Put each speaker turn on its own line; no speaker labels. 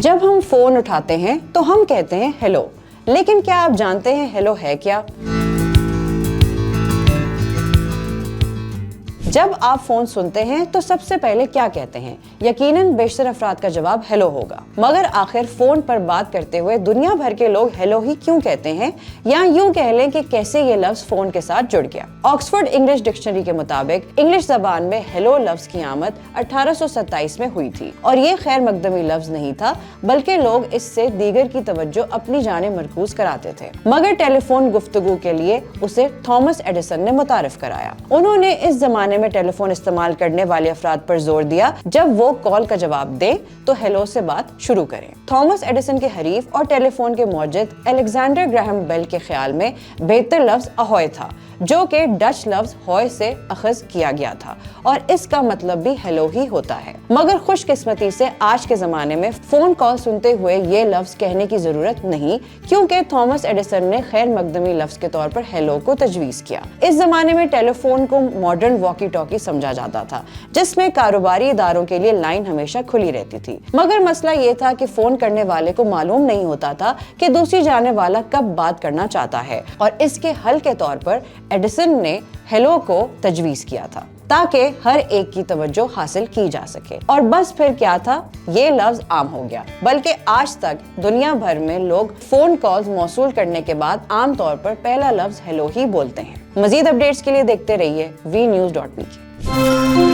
جب ہم فون اٹھاتے ہیں تو ہم کہتے ہیں ہیلو، لیکن کیا آپ جانتے ہیں ہیلو ہے کیا؟ جب آپ فون سنتے ہیں تو سب سے پہلے کیا کہتے ہیں؟ یقیناً بیشتر افراد کا جواب ہیلو ہوگا، مگر آخر فون پر بات کرتے ہوئے دنیا بھر کے لوگ ہیلو ہی کیوں کہتے ہیں، یا یوں کہہ لیں کہ کیسے یہ لفظ فون کے ساتھ جڑ گیا۔ آکسفورڈ انگلش ڈکشنری کے مطابق انگلش زبان میں ہیلو لفظ کی آمد 1827 میں ہوئی تھی، اور یہ خیر مقدمی لفظ نہیں تھا، بلکہ لوگ اس سے دیگر کی توجہ اپنی جانب مرکوز کراتے تھے۔ مگر ٹیلی فون گفتگو کے لیے اسے تھامس ایڈیسن نے متعارف کرایا۔ انہوں نے اس زمانے میں ٹیلی فون استعمال کرنے والے افراد پر زور دیا، جب وہ کال کا جواب دیں تو ہیلو سے بات شروع کریں۔ تھامس ایڈیسن کے حریف اور ٹیلی فون کے موجد الیگزینڈر گراہم بیل کے خیال میں بہتر لفظ اہوئے تھا، جو کہ ڈچ لفظ ہوئے سے اخذ کیا گیا تھا، اور اس کا مطلب بھی ہیلو ہی ہوتا ہے۔ مگر خوش قسمتی سے آج کے زمانے میں فون کال سنتے ہوئے یہ لفظ کہنے کی ضرورت نہیں، کیونکہ تھامس ایڈیسن نے خیر مقدمی لفظ کے طور پر ہیلو کو تجویز کیا۔ اس زمانے میں ٹیلی فون کو ماڈرن واکی ٹاکی سمجھا جاتا تھا، جس میں کاروباری اداروں کے لیے لائن ہمیشہ کھلی رہتی تھی۔ مگر مسئلہ یہ تھا کہ فون کرنے والے کو معلوم نہیں ہوتا تھا کہ دوسری جانے والا کب بات کرنا چاہتا ہے، اور اس کے حل کے طور پر ایڈیسن نے ہیلو کو تجویز کیا تھا، تاکہ ہر ایک کی توجہ حاصل کی جا سکے۔ اور بس پھر کیا تھا، یہ لفظ عام ہو گیا، بلکہ آج تک دنیا بھر میں لوگ فون کالز موصول کرنے کے بعد عام طور پر پہلا لفظ ہیلو ہی بولتے ہیں۔ مزید اپڈیٹس کے لیے دیکھتے رہیے VNews.pk۔